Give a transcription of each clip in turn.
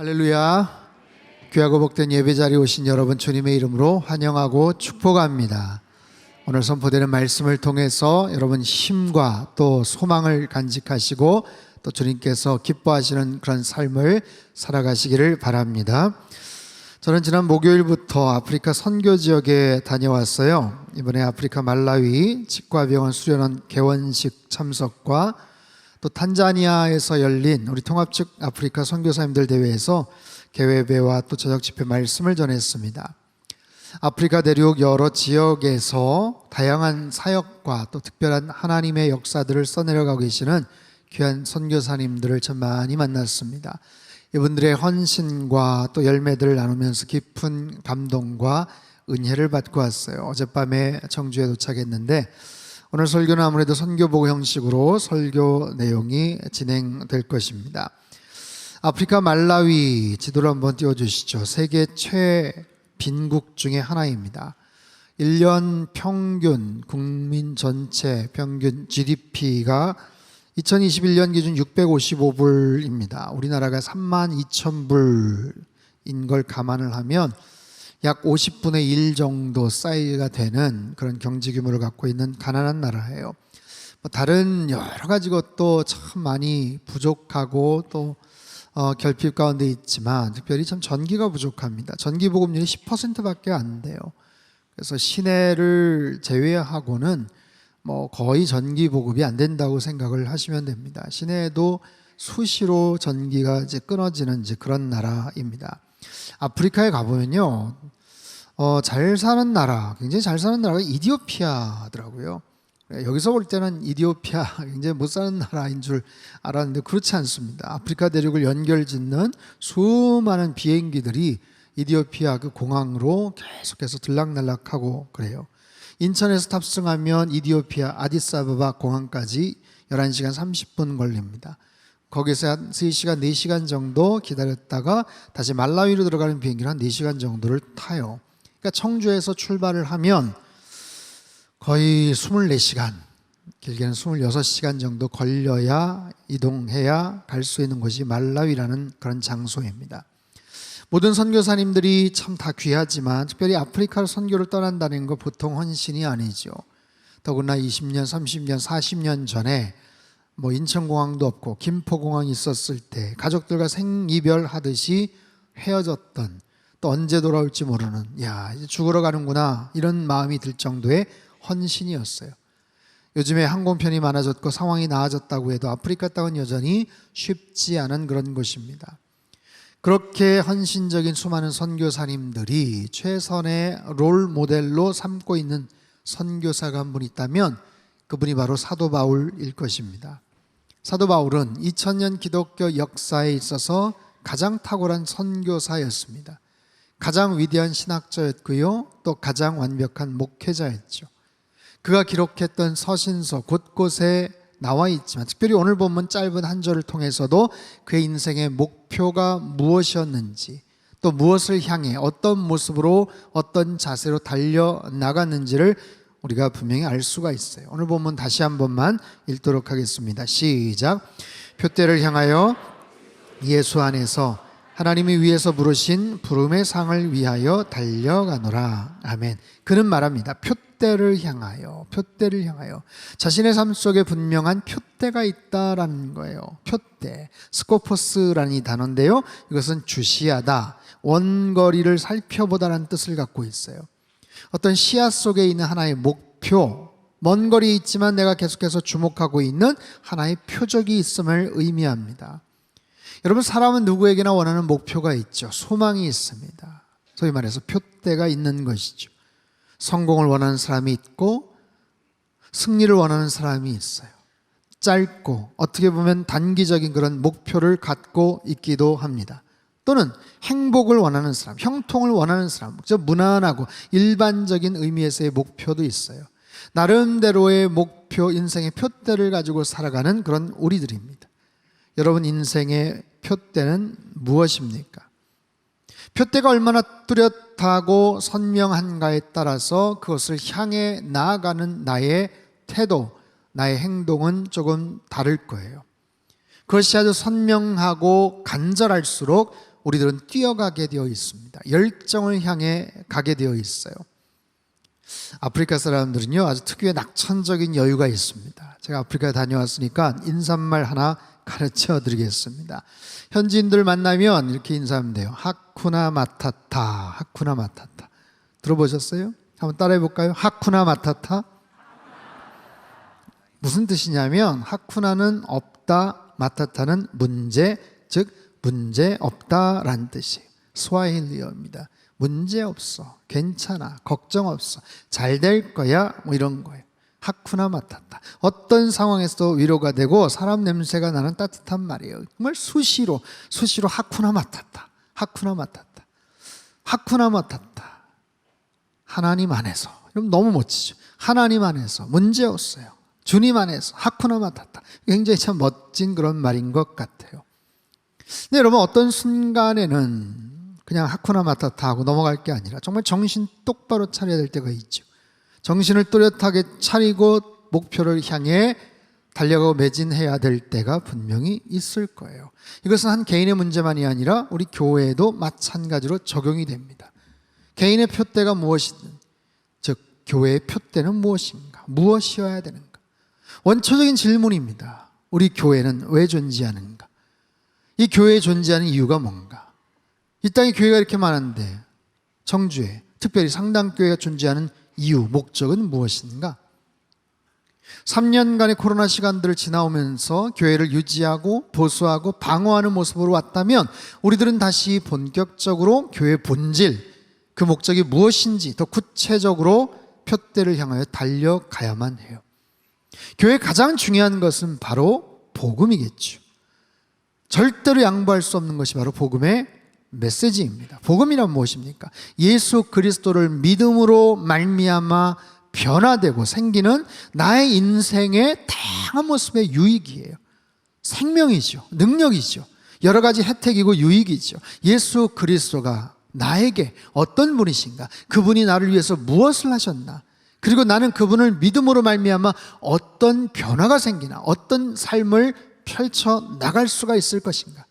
할렐루야. 귀하고 복된 예배 자리에 오신 여러분 주님의 이름으로 환영하고 축복합니다. 오늘 선포되는 말씀을 통해서 여러분 힘과 또 소망을 간직하시고 또 주님께서 기뻐하시는 그런 삶을 살아가시기를 바랍니다. 저는 지난 목요일부터 아프리카 선교 지역에 다녀왔어요. 이번에 아프리카 말라위 치과병원 수련원 개원식 참석과 또 탄자니아에서 열린 우리 통합측 아프리카 선교사님들 대회에서 개회배와 또 저녁 집회 말씀을 전했습니다. 아프리카 대륙 여러 지역에서 다양한 사역과 또 특별한 하나님의 역사들을 써내려가고 계시는 귀한 선교사님들을 참 많이 만났습니다. 이분들의 헌신과 또 열매들을 나누면서 깊은 감동과 은혜를 받고 왔어요. 어젯밤에 청주에 도착했는데 오늘 설교는 아무래도 선교보고 형식으로 설교 내용이 진행될 것입니다. 아프리카 말라위 지도를 한번 띄워주시죠. 세계 최빈국 중에 하나입니다. 1년 평균 국민 전체 평균 GDP가 2021년 기준 655불입니다. 우리나라가 32,000불인 걸 감안을 하면 약 50분의 1 정도 사이즈가 되는 그런 경제 규모를 갖고 있는 가난한 나라예요. 다른 여러 가지 것도 참 많이 부족하고 또 결핍 가운데 있지만 특별히 참 전기가 부족합니다. 전기 보급률이 10%밖에 안 돼요. 그래서 시내를 제외하고는 거의 전기 보급이 안 된다고 생각을 하시면 됩니다. 시내에도 수시로 전기가 이제 끊어지는 이제 그런 나라입니다. 아프리카에 가보면요, 잘 사는 나라, 굉장히 잘 사는 나라가 이디오피아더라고요. 여기서 볼 때는 이디오피아 굉장히 못 사는 나라인 줄 알았는데 그렇지 않습니다. 아프리카 대륙을 연결짓는 수많은 비행기들이 이디오피아 그 공항으로 계속해서 들락날락하고 그래요. 인천에서 탑승하면 이디오피아 아디스아베바 공항까지 11시간 30분 걸립니다. 거기서 한 3시간, 4시간 정도 기다렸다가 다시 말라위로 들어가는 비행기를 한 4시간 정도를 타요. 그러니까 청주에서 출발을 하면 거의 24시간, 길게는 26시간 정도 걸려야 이동해야 갈 수 있는 곳이 말라위라는 그런 장소입니다. 모든 선교사님들이 참 다 귀하지만 특별히 아프리카로 선교를 떠난다는 거 보통 헌신이 아니죠. 더구나 20년, 30년, 40년 전에 인천공항도 없고 김포공항이 있었을 때 가족들과 생이별하듯이 헤어졌던, 또 언제 돌아올지 모르는, 이제 죽으러 가는구나 이런 마음이 들 정도의 헌신이었어요. 요즘에 항공편이 많아졌고 상황이 나아졌다고 해도 아프리카 땅은 여전히 쉽지 않은 그런 곳입니다. 그렇게 헌신적인 수많은 선교사님들이 최선의 롤 모델로 삼고 있는 선교사가 한 분 있다면 그분이 바로 사도 바울일 것입니다. 사도 바울은 2000년 기독교 역사에 있어서 가장 탁월한 선교사였습니다. 가장 위대한 신학자였고요, 또 가장 완벽한 목회자였죠. 그가 기록했던 서신서 곳곳에 나와 있지만 특별히 오늘 본문 짧은 한 절을 통해서도 그의 인생의 목표가 무엇이었는지, 또 무엇을 향해 어떤 모습으로 어떤 자세로 달려나갔는지를 우리가 분명히 알 수가 있어요. 오늘 본문 다시 한 번만 읽도록 하겠습니다. 시작. 표대를 향하여 예수 안에서 하나님이 위에서 부르신 부름의 상을 위하여 달려가노라. 아멘. 그는 말합니다. 표대를 향하여, 표대를 향하여. 자신의 삶 속에 분명한 표대가 있다라는 거예요. 표대, 스코포스라는 이 단어인데요, 이것은 주시하다, 원거리를 살펴보다라는 뜻을 갖고 있어요. 어떤 시야 속에 있는 하나의 목표, 먼 거리에 있지만 내가 계속해서 주목하고 있는 하나의 표적이 있음을 의미합니다. 여러분, 사람은 누구에게나 원하는 목표가 있죠. 소망이 있습니다. 소위 말해서 표대가 있는 것이죠. 성공을 원하는 사람이 있고 승리를 원하는 사람이 있어요. 짧고 어떻게 보면 단기적인 그런 목표를 갖고 있기도 합니다. 또는 행복을 원하는 사람, 형통을 원하는 사람, 무난하고 일반적인 의미에서의 목표도 있어요. 나름대로의 목표, 인생의 표대를 가지고 살아가는 그런 우리들입니다. 여러분, 인생의 표대는 무엇입니까? 표대가 얼마나 뚜렷하고 선명한가에 따라서 그것을 향해 나아가는 나의 태도, 나의 행동은 조금 다를 거예요. 그것이 아주 선명하고 간절할수록 우리들은 뛰어가게 되어 있습니다. 열정을 향해 가게 되어 있어요. 아프리카 사람들은요, 아주 특유의 낙천적인 여유가 있습니다. 제가 아프리카에 다녀왔으니까 인사말 하나 가르쳐 드리겠습니다. 현지인들 만나면 이렇게 인사하면 돼요. 하쿠나 마타타, 하쿠나 마타타. 들어보셨어요? 한번 따라해 볼까요? 하쿠나 마타타. 무슨 뜻이냐면 하쿠나는 없다, 마타타는 문제, 즉 문제 없다라는 뜻이에요. 스와힐리어입니다. 문제 없어, 괜찮아, 걱정 없어, 잘 될 거야, 뭐 이런 거예요. 하쿠나 마타타. 어떤 상황에서도 위로가 되고 사람 냄새가 나는 따뜻한 말이에요. 정말 수시로 하쿠나 마타타, 하쿠나 마타타, 하쿠나 마타타. 하나님 안에서. 그럼 너무 멋지죠. 하나님 안에서 문제 없어요. 주님 안에서 하쿠나 마타타. 굉장히 참 멋진 그런 말인 것 같아요. 근데 여러분, 어떤 순간에는 그냥 하쿠나 마타타 하고 넘어갈 게 아니라 정말 정신 똑바로 차려야 될 때가 있죠. 정신을 또렷하게 차리고 목표를 향해 달려가고 매진해야 될 때가 분명히 있을 거예요. 이것은 한 개인의 문제만이 아니라 우리 교회에도 마찬가지로 적용이 됩니다. 개인의 표대가 무엇이든, 즉 교회의 표대는 무엇인가? 무엇이어야 되는가? 원초적인 질문입니다. 우리 교회는 왜 존재하는가? 이 교회에 존재하는 이유가 뭔가? 이 땅에 교회가 이렇게 많은데 청주에 특별히 상당교회가 존재하는 이유, 목적은 무엇인가? 3년간의 코로나 시간들을 지나오면서 교회를 유지하고 보수하고 방어하는 모습으로 왔다면 우리들은 다시 본격적으로 교회의 본질, 그 목적이 무엇인지 더 구체적으로 표대를 향하여 달려가야만 해요. 교회의 가장 중요한 것은 바로 복음이겠죠. 절대로 양보할 수 없는 것이 바로 복음의 메시지입니다. 복음이란 무엇입니까? 예수 그리스도를 믿음으로 말미암아 변화되고 생기는 나의 인생의 다양한 모습의 유익이에요. 생명이죠. 능력이죠. 여러 가지 혜택이고 유익이죠. 예수 그리스도가 나에게 어떤 분이신가? 그분이 나를 위해서 무엇을 하셨나? 그리고 나는 그분을 믿음으로 말미암아 어떤 변화가 생기나? 어떤 삶을 펼쳐 나갈 수가 있을 것인가?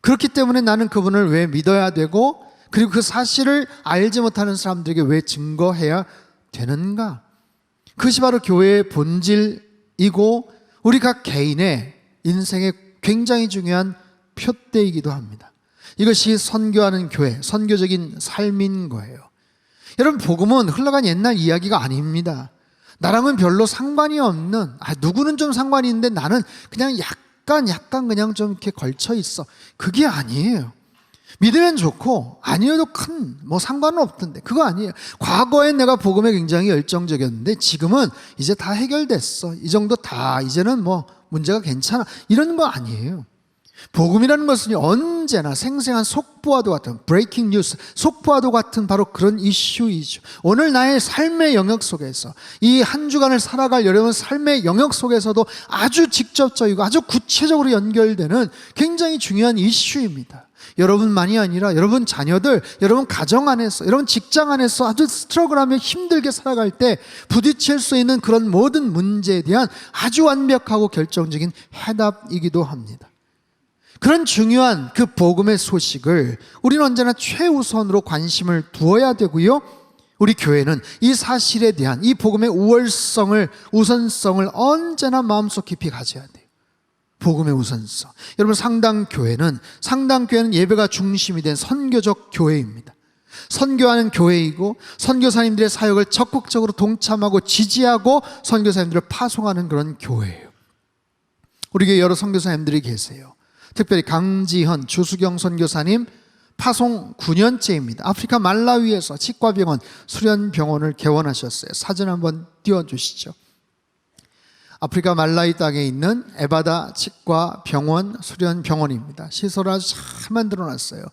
그렇기 때문에 나는 그분을 왜 믿어야 되고, 그리고 그 사실을 알지 못하는 사람들에게 왜 증거해야 되는가? 그것이 바로 교회의 본질이고 우리 각 개인의 인생의 굉장히 중요한 표대이기도 합니다. 이것이 선교하는 교회, 선교적인 삶인 거예요. 여러분, 복음은 흘러간 옛날 이야기가 아닙니다. 나랑은 별로 상관이 없는, 누구는 좀 상관이 있는데 나는 그냥 약간 그냥 좀 이렇게 걸쳐 있어. 그게 아니에요. 믿으면 좋고 아니어도 큰 상관은 없던데 그거 아니에요. 과거엔 내가 복음에 굉장히 열정적이었는데 지금은 이제 다 해결됐어. 이 정도 다 이제는 문제가 괜찮아. 이런 거 아니에요. 복음이라는 것은 언제나 생생한 속보와도 같은 브레이킹 뉴스, 속보와도 같은 바로 그런 이슈이죠. 오늘 나의 삶의 영역 속에서 이 한 주간을 살아갈 여러분 삶의 영역 속에서도 아주 직접적이고 아주 구체적으로 연결되는 굉장히 중요한 이슈입니다. 여러분만이 아니라 여러분 자녀들, 여러분 가정 안에서, 여러분 직장 안에서 아주 스트러글하며 힘들게 살아갈 때 부딪힐 수 있는 그런 모든 문제에 대한 아주 완벽하고 결정적인 해답이기도 합니다. 그런 중요한 그 복음의 소식을 우리는 언제나 최우선으로 관심을 두어야 되고요. 우리 교회는 이 사실에 대한 이 복음의 우선성을 언제나 마음속 깊이 가져야 돼요. 복음의 우선성. 여러분, 상당교회는 예배가 중심이 된 선교적 교회입니다. 선교하는 교회이고 선교사님들의 사역을 적극적으로 동참하고 지지하고 선교사님들을 파송하는 그런 교회예요. 우리 교회 여러 선교사님들이 계세요. 특별히 강지현, 주수경 선교사님 파송 9년째입니다. 아프리카 말라위에서 치과병원, 수련병원을 개원하셨어요. 사진 한번 띄워주시죠. 아프리카 말라위 땅에 있는 에바다 치과병원, 수련병원입니다. 시설을 아주 잘 만들어놨어요.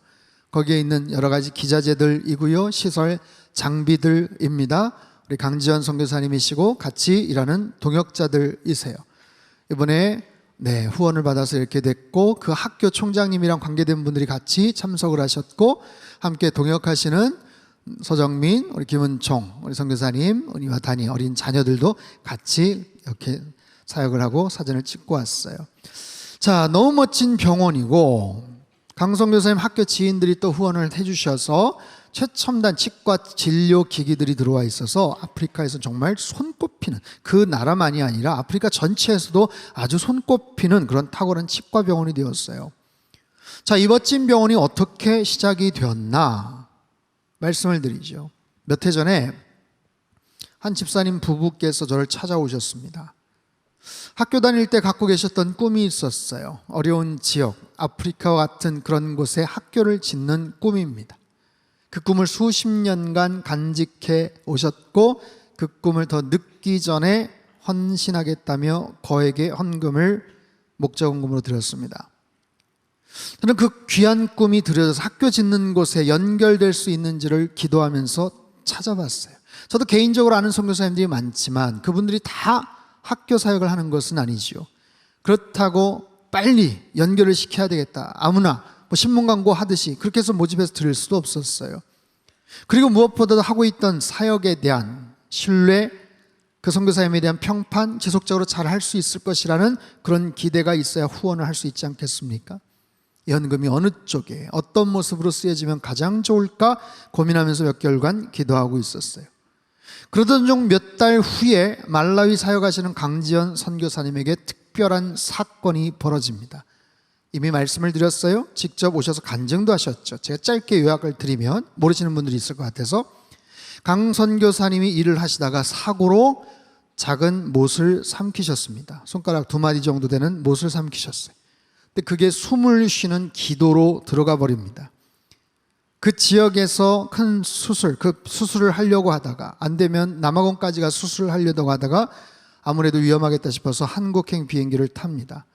거기에 있는 여러 가지 기자재들이고요. 시설 장비들입니다. 우리 강지현 선교사님이시고 같이 일하는 동역자들이세요. 이번에 후원을 받아서 이렇게 됐고, 그 학교 총장님이랑 관계된 분들이 같이 참석을 하셨고, 함께 동역하시는 서정민, 우리 김은총, 우리 선교사님, 은희와 단이 어린 자녀들도 같이 이렇게 사역을 하고 사진을 찍고 왔어요. 자, 너무 멋진 병원이고 강선교사님 학교 지인들이 또 후원을 해주셔서 최첨단 치과 진료 기기들이 들어와 있어서 아프리카에서 정말 손꼽히는, 그 나라만이 아니라 아프리카 전체에서도 아주 손꼽히는 그런 탁월한 치과 병원이 되었어요. 자, 이 멋진 병원이 어떻게 시작이 되었나 말씀을 드리죠. 몇 해 전에 한 집사님 부부께서 저를 찾아오셨습니다. 학교 다닐 때 갖고 계셨던 꿈이 있었어요. 어려운 지역, 아프리카와 같은 그런 곳에 학교를 짓는 꿈입니다. 그 꿈을 수십 년간 간직해 오셨고 그 꿈을 더 늦기 전에 헌신하겠다며 거액의 헌금을 목자원금으로 드렸습니다. 저는 그 귀한 꿈이 들여져서 학교 짓는 곳에 연결될 수 있는지를 기도하면서 찾아봤어요. 저도 개인적으로 아는 선교사님들이 많지만 그분들이 다 학교 사역을 하는 것은 아니죠. 그렇다고 빨리 연결을 시켜야 되겠다, 아무나 뭐 신문 광고 하듯이 그렇게 해서 모집해서 드릴 수도 없었어요. 그리고 무엇보다도 하고 있던 사역에 대한 신뢰, 그 선교사님에 대한 평판, 지속적으로 잘 할 수 있을 것이라는 그런 기대가 있어야 후원을 할 수 있지 않겠습니까? 연금이 어느 쪽에 어떤 모습으로 쓰여지면 가장 좋을까 고민하면서 몇 개월간 기도하고 있었어요. 그러던 중 몇 달 후에 말라위 사역하시는 강지연 선교사님에게 특별한 사건이 벌어집니다. 이미 말씀을 드렸어요. 직접 오셔서 간증도 하셨죠. 제가 짧게 요약을 드리면 모르시는 분들이 있을 것 같아서, 강 선교사님이 일을 하시다가 사고로 작은 못을 삼키셨습니다. 손가락 2마디 정도 되는 못을 삼키셨어요. 근데 그게 숨을 쉬는 기도로 들어가 버립니다. 그 지역에서 큰 수술, 그 수술을 하려고 하다가 안 되면 남아공까지가 수술을 하려고 하다가 아무래도 위험하겠다 싶어서 한국행 비행기를 탑니다.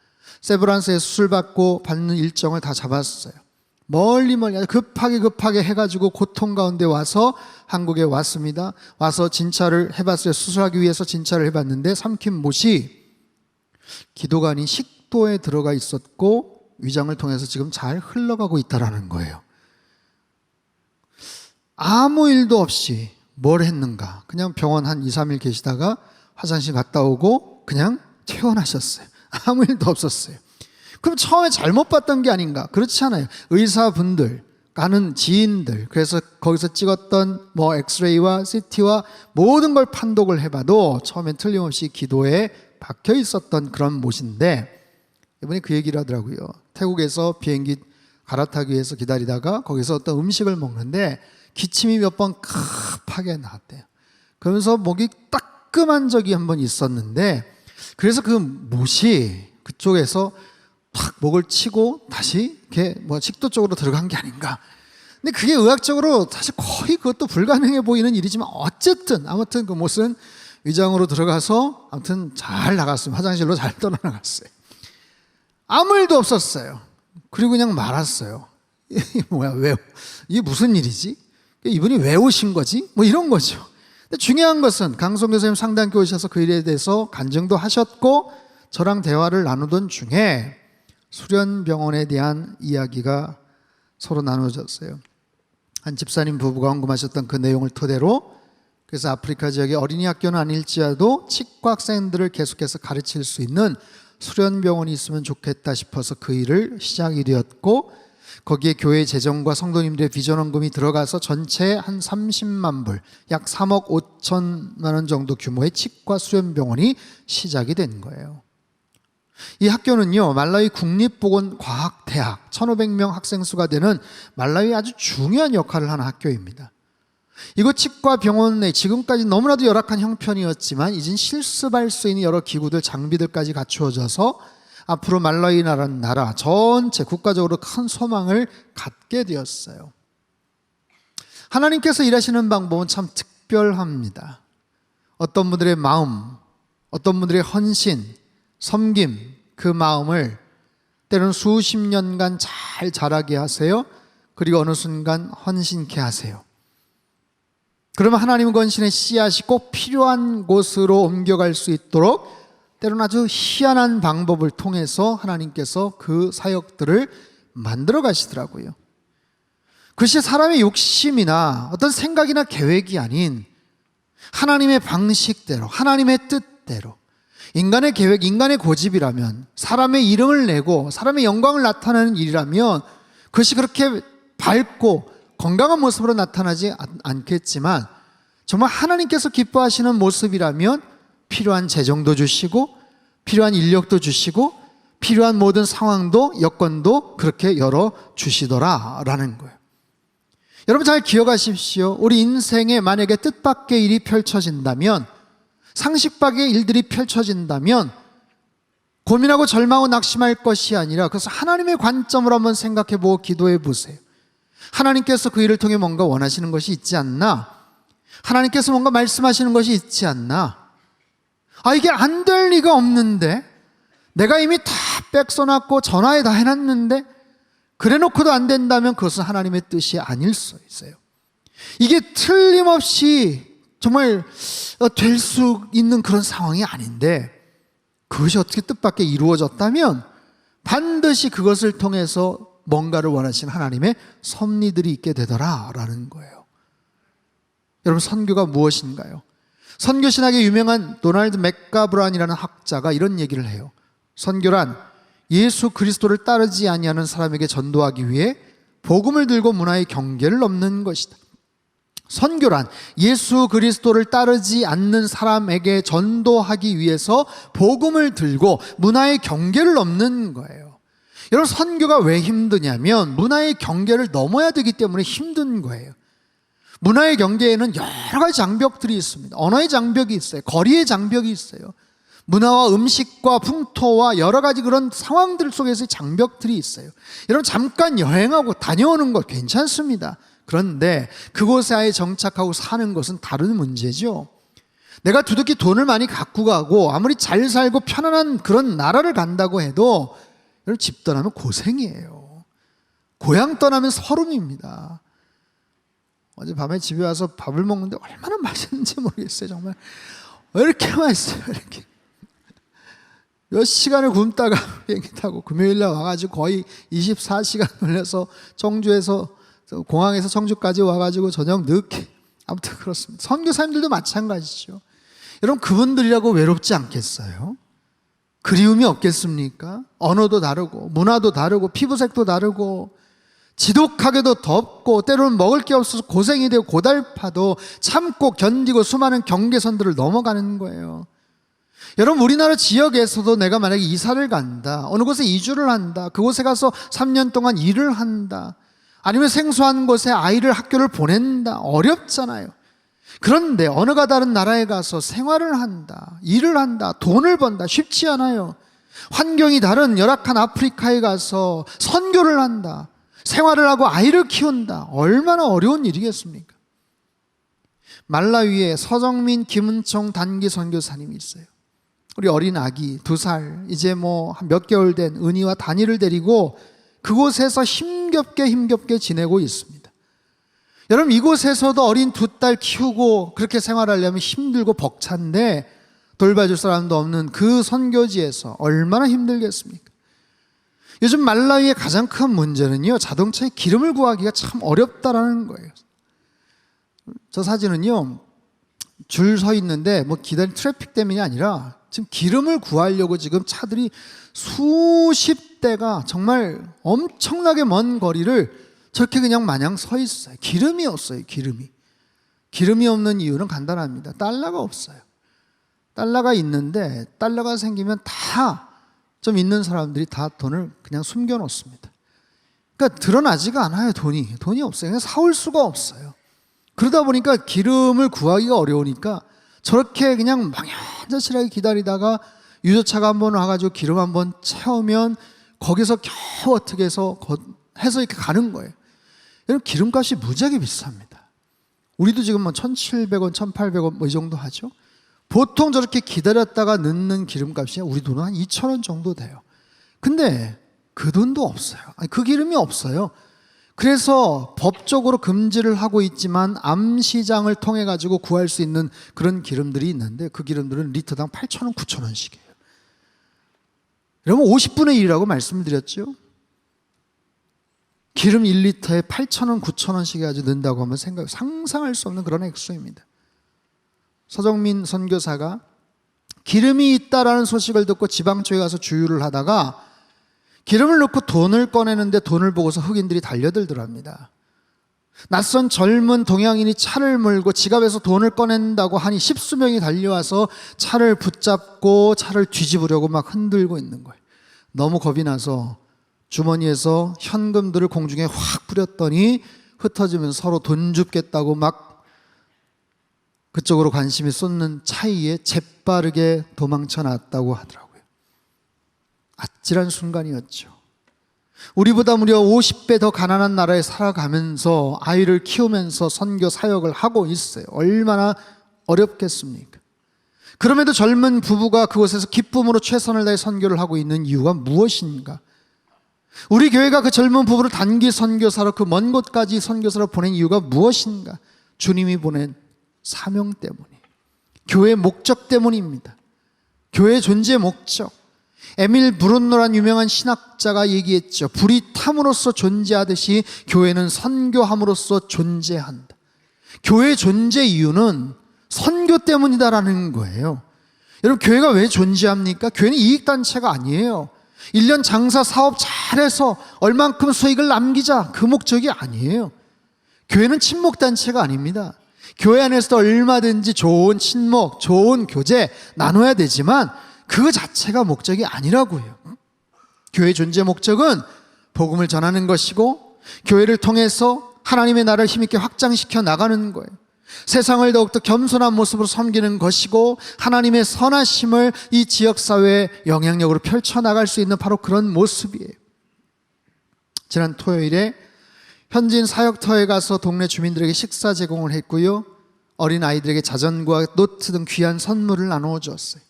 세브란스에 수술받고 받는 일정을 다 잡았어요. 멀리 급하게 해가지고 고통 가운데 와서 한국에 왔습니다. 와서 진찰을 해봤어요. 수술하기 위해서 진찰을 해봤는데 삼킨 못이 기도관이 식도에 들어가 있었고 위장을 통해서 지금 잘 흘러가고 있다는 거예요. 아무 일도 없이 뭘 했는가, 그냥 병원 한 2, 3일 계시다가 화장실 갔다 오고 그냥 퇴원하셨어요. 아무 일도 없었어요. 그럼 처음에 잘못 봤던 게 아닌가? 그렇지 않아요. 의사분들, 가는 지인들, 그래서 거기서 찍었던 뭐 엑스레이와 CT와 모든 걸 판독을 해봐도 처음엔 틀림없이 기도에 박혀 있었던 그런 못인데, 이번에 그 얘기를 하더라고요. 태국에서 비행기 갈아타기 위해서 기다리다가 거기서 어떤 음식을 먹는데 기침이 몇 번 급하게 나왔대요. 그러면서 목이 따끔한 적이 한 번 있었는데, 그래서 그 못이 그쪽에서 탁 목을 치고 다시 이렇게 뭐 식도 쪽으로 들어간 게 아닌가. 근데 그게 의학적으로 사실 거의 그것도 불가능해 보이는 일이지만 어쨌든 아무튼 그 못은 위장으로 들어가서 아무튼 잘 나갔어요. 화장실로 잘 떠나갔어요. 아무 일도 없었어요. 그리고 그냥 말았어요. 이게 뭐야, 왜, 이게 무슨 일이지? 이분이 왜 오신 거지? 뭐 이런 거죠. 근데 중요한 것은 강성 교수님 상담교 오셔서 그 일에 대해서 간증도 하셨고 저랑 대화를 나누던 중에 수련병원에 대한 이야기가 서로 나눠졌어요. 한 집사님 부부가 언급하셨던 그 내용을 토대로, 그래서 아프리카 지역의 어린이 학교는 아닐지라도 치과 학생들을 계속해서 가르칠 수 있는 수련병원이 있으면 좋겠다 싶어서 그 일을 시작이 되었고, 거기에 교회 재정과 성도님들의 비전원금이 들어가서 전체 한 30만 불, 약 3억 5천만 원 정도 규모의 치과 수련병원이 시작이 된 거예요. 이 학교는요, 말라위 국립보건과학대학 1,500명 학생 수가 되는 말라위 아주 중요한 역할을 하는 학교입니다. 이곳 치과 병원에 지금까지 너무나도 열악한 형편이었지만 이젠 실습할 수 있는 여러 기구들, 장비들까지 갖추어져서 앞으로 말라위라는 나라 전체 국가적으로 큰 소망을 갖게 되었어요. 하나님께서 일하시는 방법은 참 특별합니다. 어떤 분들의 마음, 어떤 분들의 헌신, 섬김, 그 마음을 때로는 수십 년간 잘 자라게 하세요. 그리고 어느 순간 헌신케 하세요. 그러면 하나님은 헌신의 씨앗이 꼭 필요한 곳으로 옮겨갈 수 있도록 때로는 아주 희한한 방법을 통해서 하나님께서 그 사역들을 만들어 가시더라고요. 그것이 사람의 욕심이나 어떤 생각이나 계획이 아닌 하나님의 방식대로, 하나님의 뜻대로, 인간의 계획, 인간의 고집이라면, 사람의 이름을 내고 사람의 영광을 나타내는 일이라면 그것이 그렇게 밝고 건강한 모습으로 나타나지 않겠지만 정말 하나님께서 기뻐하시는 모습이라면 필요한 재정도 주시고 필요한 인력도 주시고 필요한 모든 상황도 여건도 그렇게 열어주시더라라는 거예요. 여러분 잘 기억하십시오. 우리 인생에 만약에 뜻밖의 일이 펼쳐진다면, 상식 밖의 일들이 펼쳐진다면 고민하고 절망하고 낙심할 것이 아니라 그래서 하나님의 관점으로 한번 생각해보고 기도해 보세요. 하나님께서 그 일을 통해 뭔가 원하시는 것이 있지 않나? 하나님께서 뭔가 말씀하시는 것이 있지 않나? 이게 안 될 리가 없는데, 내가 이미 다 백서놨고 전화에 다 해놨는데 그래 놓고도 안 된다면 그것은 하나님의 뜻이 아닐 수 있어요. 이게 틀림없이 정말 될 수 있는 그런 상황이 아닌데 그것이 어떻게 뜻밖의 이루어졌다면 반드시 그것을 통해서 뭔가를 원하시는 하나님의 섭리들이 있게 되더라라는 거예요. 여러분, 선교가 무엇인가요? 선교신학의 유명한 도널드 맥가브란이라는 학자가 이런 얘기를 해요. 선교란 예수 그리스도를 따르지 아니하는 사람에게 전도하기 위해 복음을 들고 문화의 경계를 넘는 것이다. 선교란 예수 그리스도를 따르지 않는 사람에게 전도하기 위해서 복음을 들고 문화의 경계를 넘는 거예요. 여러분, 선교가 왜 힘드냐면 문화의 경계를 넘어야 되기 때문에 힘든 거예요. 문화의 경계에는 여러 가지 장벽들이 있습니다. 언어의 장벽이 있어요. 거리의 장벽이 있어요. 문화와 음식과 풍토와 여러 가지 그런 상황들 속에서의 장벽들이 있어요. 여러분, 잠깐 여행하고 다녀오는 것 괜찮습니다. 그런데 그곳에 아예 정착하고 사는 것은 다른 문제죠. 내가 두둑히 돈을 많이 갖고 가고 아무리 잘 살고 편안한 그런 나라를 간다고 해도 여러분, 집 떠나면 고생이에요. 고향 떠나면 서름입니다. 어젯밤에 집에 와서 밥을 먹는데 얼마나 맛있는지 모르겠어요. 정말 왜 이렇게 맛있어요. 이렇게 몇 시간을 굶다가 비행기 타고 금요일날 와가지고 거의 24시간 걸려서 청주에서, 공항에서 청주까지 와가지고 저녁 늦게, 아무튼 그렇습니다. 선교사님들도 마찬가지죠. 여러분, 그분들이라고 외롭지 않겠어요? 그리움이 없겠습니까? 언어도 다르고 문화도 다르고 피부색도 다르고 지독하게도 덥고 때로는 먹을 게 없어서 고생이 되고 고달파도 참고 견디고 수많은 경계선들을 넘어가는 거예요. 여러분, 우리나라 지역에서도 내가 만약에 이사를 간다, 어느 곳에 이주를 한다, 그곳에 가서 3년 동안 일을 한다, 아니면 생소한 곳에 아이를 학교를 보낸다, 어렵잖아요. 그런데 언어가 다른 나라에 가서 생활을 한다, 일을 한다, 돈을 번다, 쉽지 않아요. 환경이 다른 열악한 아프리카에 가서 선교를 한다, 생활을 하고 아이를 키운다, 얼마나 어려운 일이겠습니까? 말라위에 서정민 김은총 단기 선교사님이 있어요. 우리 어린 아기 2살, 이제 뭐 한 몇 개월 된 은희와 다니를 데리고 그곳에서 힘겹게 지내고 있습니다. 여러분, 이곳에서도 어린 2딸 키우고 그렇게 생활하려면 힘들고 벅찬데 돌봐줄 사람도 없는 그 선교지에서 얼마나 힘들겠습니까? 요즘 말라위의 가장 큰 문제는요, 자동차에 기름을 구하기가 참 어렵다라는 거예요. 저 사진은요, 줄 서 있는데 뭐 기다린 트래픽 때문이 아니라 지금 기름을 구하려고 지금 차들이 수십 대가 정말 엄청나게 먼 거리를 저렇게 그냥 마냥 서 있어요. 기름이 없어요. 기름이 없는 이유는 간단합니다. 달러가 없어요. 달러가 있는데 달러가 생기면 다 좀 있는 사람들이 다 돈을 그냥 숨겨 놓습니다. 그러니까 드러나지가 않아요. 돈이 없어요. 그냥 사올 수가 없어요. 그러다 보니까 기름을 구하기가 어려우니까 저렇게 그냥 망연자실하게 기다리다가 유조차가 한번 와가지고 기름 한번 채우면 거기서 겨우 어떻게 해서 이렇게 가는 거예요. 여러분, 기름값이 무지하게 비쌉니다. 우리도 지금 뭐 1,700원, 1,800원 뭐 이 정도 하죠. 보통 저렇게 기다렸다가 넣는 기름값이 우리 돈은 한 2,000원 정도 돼요. 근데 그 돈도 없어요. 그 기름이 없어요. 그래서 법적으로 금지를 하고 있지만 암시장을 통해 가지고 구할 수 있는 그런 기름들이 있는데 그 기름들은 리터당 8,000원, 9,000원씩이에요. 여러분, 50분의 1이라고 말씀드렸죠. 기름 1리터에 8,000원, 9,000원씩 해가지고 넣는다고 하면 상상할 수 없는 그런 액수입니다. 서정민 선교사가 기름이 있다라는 소식을 듣고 지방 쪽에 가서 주유를 하다가 기름을 넣고 돈을 꺼내는데 돈을 보고서 흑인들이 달려들더랍니다. 낯선 젊은 동양인이 차를 몰고 지갑에서 돈을 꺼낸다고 하니 십수명이 달려와서 차를 붙잡고 차를 뒤집으려고 막 흔들고 있는 거예요. 너무 겁이 나서 주머니에서 현금들을 공중에 확 뿌렸더니 흩어지면서 서로 돈 줍겠다고 막 그쪽으로 관심이 쏟는 차이에 재빠르게 도망쳐 났다고 하더라고요. 아찔한 순간이었죠. 우리보다 무려 50배 더 가난한 나라에 살아가면서 아이를 키우면서 선교 사역을 하고 있어요. 얼마나 어렵겠습니까? 그럼에도 젊은 부부가 그곳에서 기쁨으로 최선을 다해 선교를 하고 있는 이유가 무엇인가? 우리 교회가 그 젊은 부부를 단기 선교사로 그 먼 곳까지 선교사로 보낸 이유가 무엇인가? 주님이 보낸 사명 때문이에요. 교회의 목적 때문입니다. 교회의 존재의 목적. 에밀 브룬노란 유명한 신학자가 얘기했죠. 불이 탐으로써 존재하듯이 교회는 선교함으로써 존재한다. 교회의 존재 이유는 선교 때문이다라는 거예요. 여러분, 교회가 왜 존재합니까? 교회는 이익단체가 아니에요. 1년 장사 사업 잘해서 얼만큼 수익을 남기자, 그 목적이 아니에요. 교회는 친목단체가 아닙니다. 교회 안에서도 얼마든지 좋은 친목, 좋은 교제 나눠야 되지만 그 자체가 목적이 아니라고요. 교회의 존재 목적은 복음을 전하는 것이고 교회를 통해서 하나님의 나라를 힘있게 확장시켜 나가는 거예요. 세상을 더욱더 겸손한 모습으로 섬기는 것이고 하나님의 선하심을 이 지역사회에 영향력으로 펼쳐나갈 수 있는 바로 그런 모습이에요. 지난 토요일에 현지인 사역터에 가서 동네 주민들에게 식사 제공을 했고요, 어린 아이들에게 자전거와 노트 등 귀한 선물을 나누어 주었어요.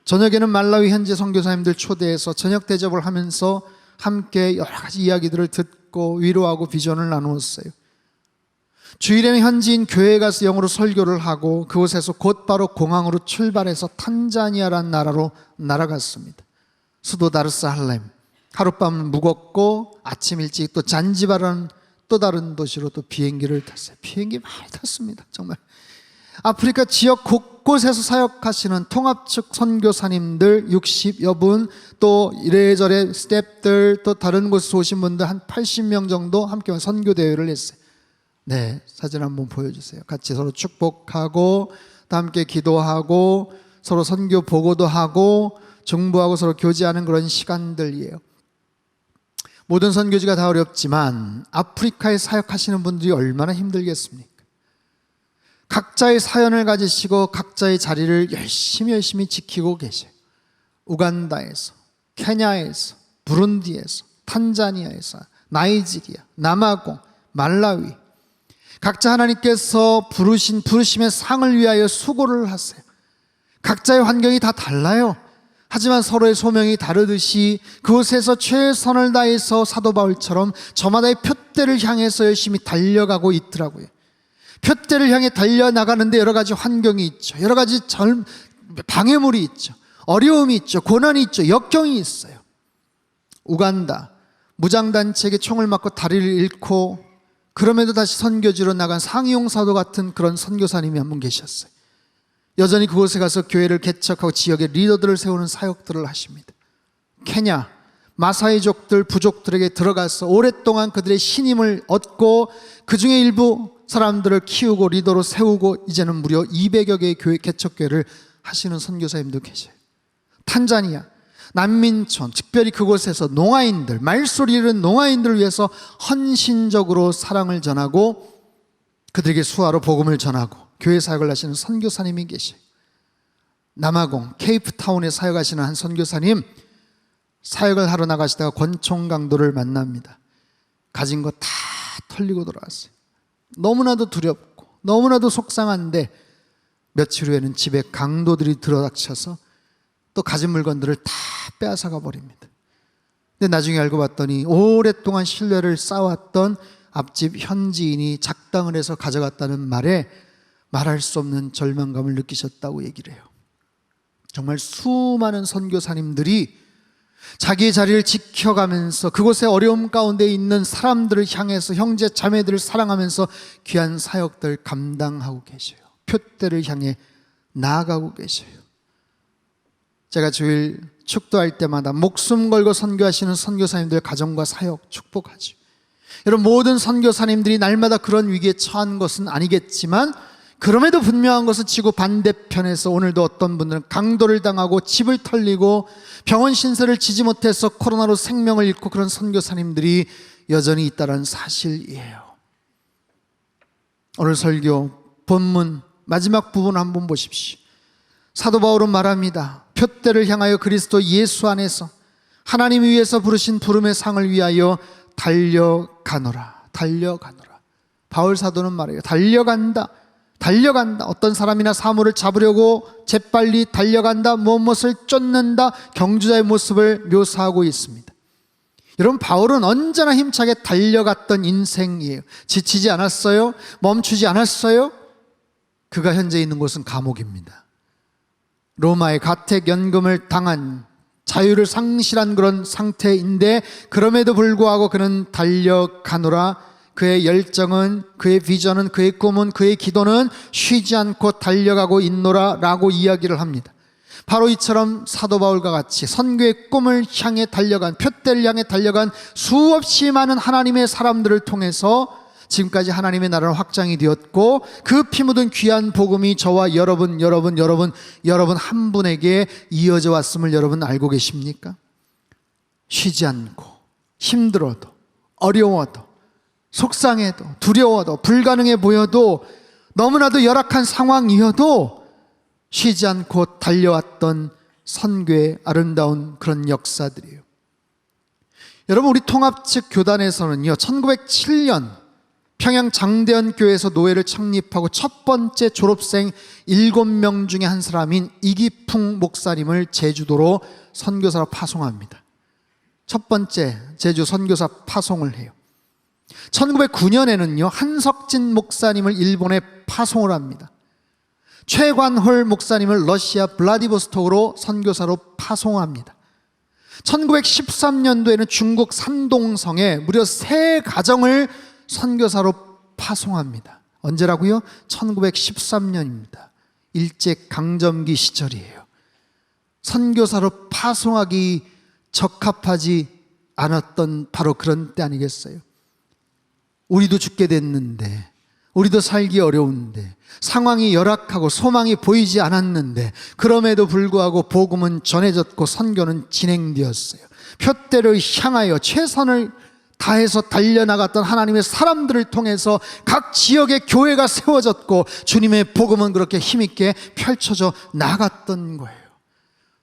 저녁에는 말라위 현지 선교사님들 초대해서 저녁 대접을 하면서 함께 여러 가지 이야기들을 듣고 위로하고 비전을 나누었어요. 주일에는 현지인 교회에 가서 영어로 설교를 하고 그곳에서 곧바로 공항으로 출발해서 탄자니아라는 나라로 날아갔습니다. 수도 다르스살렘, 하룻밤 묵었고 아침 일찍 또 잔지바라는 또 다른 도시로 또 비행기를 탔어요. 비행기 많이 탔습니다. 정말 아프리카 지역 곳곳에서 사역하시는 통합 측 선교사님들 60여 분, 또 이래저래 스텝들, 또 다른 곳에서 오신 분들 한 80명 정도 함께 선교 대회를 했어요. 네, 사진 한번 보여주세요. 같이 서로 축복하고 또 함께 기도하고 서로 선교 보고도 하고 정부하고 서로 교제하는 그런 시간들이에요. 모든 선교지가 다 어렵지만 아프리카에 사역하시는 분들이 얼마나 힘들겠습니까? 각자의 사연을 가지시고 각자의 자리를 열심히 지키고 계세요. 우간다에서, 케냐에서, 부룬디에서, 탄자니아에서, 나이지리아, 남아공, 말라위, 각자 하나님께서 부르심의 상을 위하여 수고를 하세요. 각자의 환경이 다 달라요. 하지만 서로의 소명이 다르듯이 그곳에서 최선을 다해서 사도 바울처럼 저마다의 표대를 향해서 열심히 달려가고 있더라고요. 표대를 향해 달려나가는데 여러 가지 환경이 있죠. 여러 가지 방해물이 있죠. 어려움이 있죠. 고난이 있죠. 역경이 있어요. 우간다, 무장단체에게 총을 맞고 다리를 잃고 그럼에도 다시 선교지로 나간 상이용 사도 같은 그런 선교사님이 한 분 계셨어요. 여전히 그곳에 가서 교회를 개척하고 지역의 리더들을 세우는 사역들을 하십니다. 케냐, 마사이족들, 부족들에게 들어가서 오랫동안 그들의 신임을 얻고 그 중에 일부 사람들을 키우고 리더로 세우고 이제는 무려 200여 개의 교회 개척교회를 하시는 선교사님도 계세요. 탄자니아, 난민촌, 특별히 그곳에서 농아인들, 말소리 잃은 농아인들을 위해서 헌신적으로 사랑을 전하고 그들에게 수화로 복음을 전하고 교회 사역을 하시는 선교사님이 계세요. 남아공, 케이프타운에 사역하시는 한 선교사님, 사역을 하러 나가시다가 권총 강도를 만납니다. 가진 거 다 털리고 돌아왔어요. 너무나도 두렵고 너무나도 속상한데 며칠 후에는 집에 강도들이 들어닥쳐서 또 가진 물건들을 다 빼앗아가 버립니다. 근데 나중에 알고 봤더니 오랫동안 신뢰를 쌓아왔던 앞집 현지인이 작당을 해서 가져갔다는 말에 말할 수 없는 절망감을 느끼셨다고 얘기를 해요. 정말 수많은 선교사님들이 자기의 자리를 지켜가면서 그곳의 어려움 가운데 있는 사람들을 향해서 형제 자매들을 사랑하면서 귀한 사역들 감당하고 계셔요. 표대를 향해 나아가고 계셔요. 제가 주일 축도할 때마다 목숨 걸고 선교하시는 선교사님들 가정과 사역 축복하죠. 여러분, 모든 선교사님들이 날마다 그런 위기에 처한 것은 아니겠지만, 그럼에도 분명한 것은 지구 반대편에서 오늘도 어떤 분들은 강도를 당하고 집을 털리고 병원 신세를 지지 못해서 코로나로 생명을 잃고 그런 선교사님들이 여전히 있다는 사실이에요. 오늘 설교 본문 마지막 부분 한번 보십시오. 사도 바울은 말합니다. 표대를 향하여 그리스도 예수 안에서 하나님이 위해서 부르신 부름의 상을 위하여 달려가노라. 달려가노라. 바울 사도는 말해요. 달려간다. 어떤 사람이나 사물을 잡으려고 재빨리 달려간다, 무엇을 쫓는다, 경주자의 모습을 묘사하고 있습니다. 여러분, 바울은 언제나 힘차게 달려갔던 인생이에요. 지치지 않았어요? 멈추지 않았어요? 그가 현재 있는 곳은 감옥입니다. 로마의 가택연금을 당한, 자유를 상실한 그런 상태인데, 그럼에도 불구하고 그는 달려가노라. 그의 열정은, 그의 비전은, 그의 꿈은, 그의 기도는 쉬지 않고 달려가고 있노라 라고 이야기를 합니다. 바로 이처럼 사도 바울과 같이 선교의 꿈을 향해 달려간, 표대를 향해 달려간 수없이 많은 하나님의 사람들을 통해서 지금까지 하나님의 나라는 확장이 되었고, 그 피 묻은 귀한 복음이 저와 여러분 한 분에게 이어져 왔음을 여러분 알고 계십니까? 쉬지 않고, 힘들어도, 어려워도, 속상해도, 두려워도, 불가능해 보여도, 너무나도 열악한 상황이어도 쉬지 않고 달려왔던 선교의 아름다운 그런 역사들이에요. 여러분, 우리 통합 측 교단에서는요, 1907년 평양 장대현 교회에서 노회를 창립하고 첫 번째 졸업생 7명 중에 한 사람인 이기풍 목사님을 제주도로 선교사로 파송합니다. 첫 번째 제주 선교사 파송을 해요. 1909년에는요, 한석진 목사님을 일본에 파송을 합니다. 최관홀 목사님을 러시아 블라디보스톡으로 선교사로 파송합니다. 1913년도에는 중국 산동성에 무려 3가정을 선교사로 파송합니다. 언제라고요? 1913년입니다. 일제강점기 시절이에요. 선교사로 파송하기 적합하지 않았던 바로 그런 때 아니겠어요? 우리도 죽게 됐는데, 우리도 살기 어려운데, 상황이 열악하고 소망이 보이지 않았는데, 그럼에도 불구하고 복음은 전해졌고 선교는 진행되었어요. 표대를 향하여 최선을 다해서 달려나갔던 하나님의 사람들을 통해서 각 지역의 교회가 세워졌고, 주님의 복음은 그렇게 힘있게 펼쳐져 나갔던 거예요.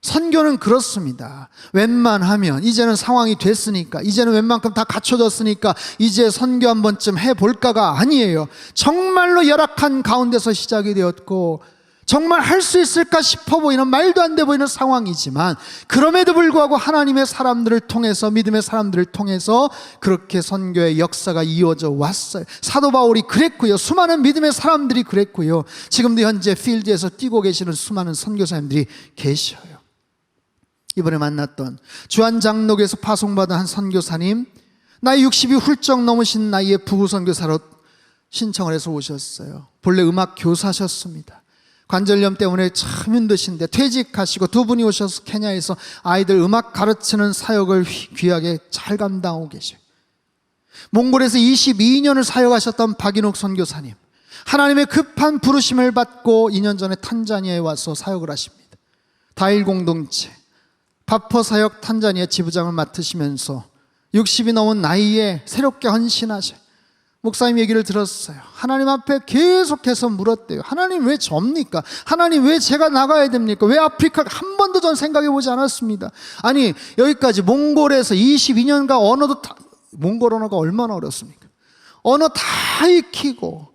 선교는 그렇습니다. 웬만하면 이제는 상황이 됐으니까, 이제는 웬만큼 다 갖춰졌으니까 이제 선교 한 번쯤 해볼까가 아니에요. 정말로 열악한 가운데서 시작이 되었고, 정말 할 수 있을까 싶어 보이는, 말도 안 돼 보이는 상황이지만, 그럼에도 불구하고 하나님의 사람들을 통해서, 믿음의 사람들을 통해서 그렇게 선교의 역사가 이어져 왔어요. 사도 바울이 그랬고요, 수많은 믿음의 사람들이 그랬고요, 지금도 현재 필드에서 뛰고 계시는 수많은 선교사님들이 계셔요. 이번에 만났던 주한장로교에서 파송받은 한 선교사님, 나이 60이 훌쩍 넘으신 나이에 부부 선교사로 신청을 해서 오셨어요. 본래 음악 교사셨습니다. 관절염 때문에 참 힘드신데 퇴직하시고 두 분이 오셔서 케냐에서 아이들 음악 가르치는 사역을 귀하게 잘 감당하고 계셔요. 몽골에서 22년을 사역하셨던 박인옥 선교사님, 하나님의 급한 부르심을 받고 2년 전에 탄자니아에 와서 사역을 하십니다. 다일 공동체 바퍼 사역 탄자니아 지부장을 맡으시면서 60이 넘은 나이에 새롭게 헌신하셔. 목사님 얘기를 들었어요. 하나님 앞에 계속해서 물었대요. 하나님 왜 접니까? 하나님 왜 제가 나가야 됩니까? 왜 아프리카? 한 번도 전 생각해 보지 않았습니다. 아니, 여기까지 몽골에서 22년간 언어도 몽골 언어가 얼마나 어렵습니까? 언어 다 익히고,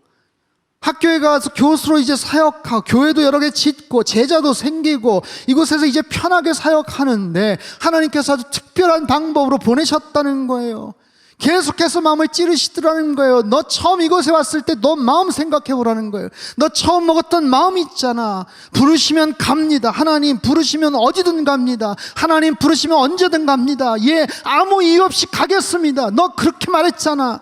학교에 가서 교수로 이제 사역하고, 교회도 여러 개 짓고, 제자도 생기고, 이곳에서 이제 편하게 사역하는데 하나님께서 아주 특별한 방법으로 보내셨다는 거예요. 계속해서 마음을 찌르시더라는 거예요. 너 처음 이곳에 왔을 때 너 마음 생각해 보라는 거예요. 너 처음 먹었던 마음 있잖아. 부르시면 갑니다. 하나님 부르시면 어디든 갑니다. 하나님 부르시면 언제든 갑니다. 예, 아무 이유 없이 가겠습니다. 너 그렇게 말했잖아.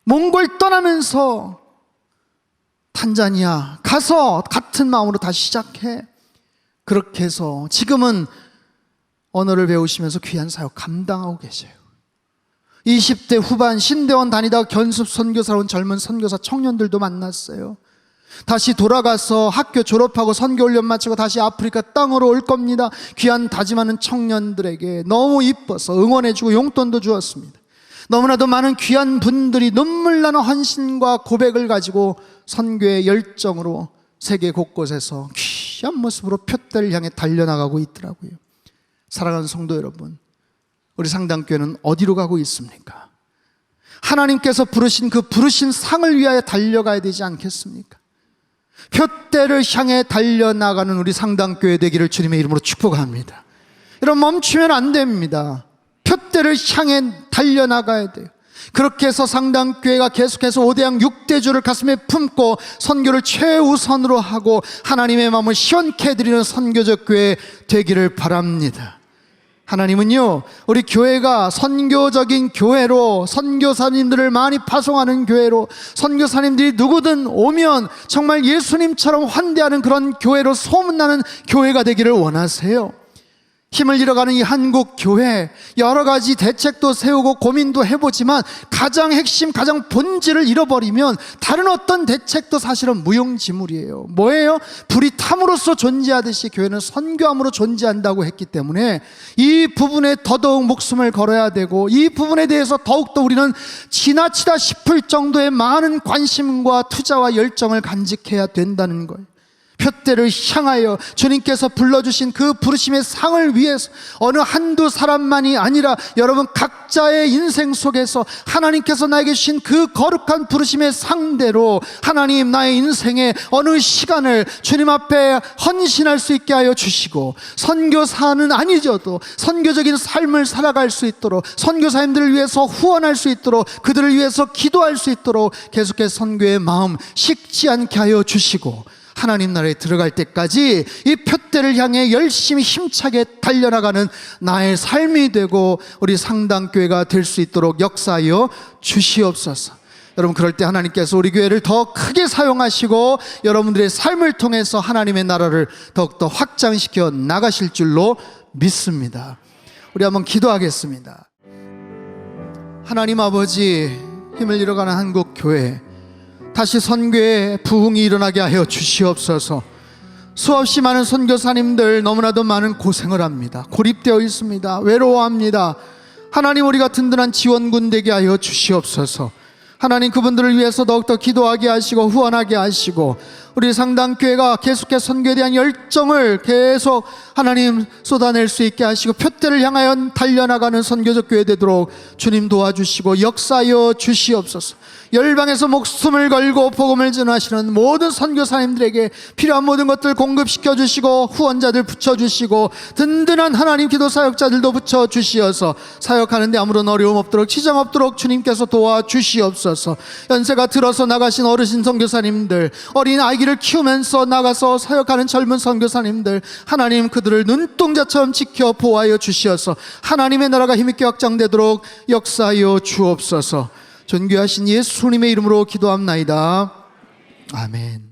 몽골 떠나면서 탄자니아 가서 같은 마음으로 다시 시작해. 그렇게 해서 지금은 언어를 배우시면서 귀한 사역 감당하고 계세요. 20대 후반 신대원 다니다가 견습 선교사로 온 젊은 선교사 청년들도 만났어요. 다시 돌아가서 학교 졸업하고 선교훈련 마치고 다시 아프리카 땅으로 올 겁니다. 귀한 다짐하는 청년들에게 너무 이뻐서 응원해주고 용돈도 주었습니다. 너무나도 많은 귀한 분들이 눈물 나는 헌신과 고백을 가지고 선교의 열정으로 세계 곳곳에서 귀한 모습으로 표대를 향해 달려나가고 있더라고요. 사랑하는 성도 여러분, 우리 상당교회는 어디로 가고 있습니까? 하나님께서 부르신 그 부르신 상을 위하여 달려가야 되지 않겠습니까? 표대를 향해 달려나가는 우리 상당교회 되기를 주님의 이름으로 축복합니다. 여러분, 멈추면 안 됩니다. 표대를 향해 달려나가야 돼요. 그렇게 해서 상당교회가 계속해서 5대양 6대주를 가슴에 품고 선교를 최우선으로 하고 하나님의 마음을 시원케 해드리는 선교적 교회 되기를 바랍니다. 하나님은요, 우리 교회가 선교적인 교회로, 선교사님들을 많이 파송하는 교회로, 선교사님들이 누구든 오면 정말 예수님처럼 환대하는 그런 교회로 소문나는 교회가 되기를 원하세요. 힘을 잃어가는 이 한국 교회, 여러 가지 대책도 세우고 고민도 해보지만 가장 핵심, 가장 본질을 잃어버리면 다른 어떤 대책도 사실은 무용지물이에요. 뭐예요? 불이 탐으로써 존재하듯이 교회는 선교함으로 존재한다고 했기 때문에 이 부분에 더더욱 목숨을 걸어야 되고, 이 부분에 대해서 더욱더 우리는 지나치다 싶을 정도의 많은 관심과 투자와 열정을 간직해야 된다는 거예요. 표대를 향하여 주님께서 불러주신 그 부르심의 상을 위해서 어느 한두 사람만이 아니라 여러분 각자의 인생 속에서 하나님께서 나에게 주신 그 거룩한 부르심의 상대로 하나님 나의 인생의 어느 시간을 주님 앞에 헌신할 수 있게 하여 주시고, 선교사는 아니어도 선교적인 삶을 살아갈 수 있도록, 선교사님들을 위해서 후원할 수 있도록, 그들을 위해서 기도할 수 있도록 계속해서 선교의 마음 식지 않게 하여 주시고, 하나님 나라에 들어갈 때까지 이 표대를 향해 열심히 힘차게 달려나가는 나의 삶이 되고 우리 상당교회가 될 수 있도록 역사하여 주시옵소서. 여러분, 그럴 때 하나님께서 우리 교회를 더 크게 사용하시고 여러분들의 삶을 통해서 하나님의 나라를 더욱더 확장시켜 나가실 줄로 믿습니다. 우리 한번 기도하겠습니다. 하나님 아버지, 힘을 잃어가는 한국 교회 다시 선교의 부흥이 일어나게 하여 주시옵소서. 수없이 많은 선교사님들 너무나도 많은 고생을 합니다. 고립되어 있습니다. 외로워합니다. 하나님, 우리가 든든한 지원군 되게 하여 주시옵소서. 하나님, 그분들을 위해서 더욱더 기도하게 하시고 후원하게 하시고 우리 상당교회가 계속해서 선교에 대한 열정을 계속 하나님 쏟아낼 수 있게 하시고 표대를 향하여 달려나가는 선교적 교회 되도록 주님 도와주시고 역사하여 주시옵소서. 열방에서 목숨을 걸고 복음을 전하시는 모든 선교사님들에게 필요한 모든 것들 공급시켜 주시고 후원자들 붙여주시고 든든한 하나님 기도 사역자들도 붙여주시어서 사역하는데 아무런 어려움 없도록 지장 없도록 주님께서 도와주시옵소서. 연세가 들어서 나가신 어르신 선교사님들, 어린 아기를 키우면서 나가서 사역하는 젊은 선교사님들, 하나님 그들을 눈동자처럼 지켜 보호하여 주시어서 하나님의 나라가 힘있게 확장되도록 역사하여 주옵소서. 존귀하신 예수님의 이름으로 기도합나이다. 아멘.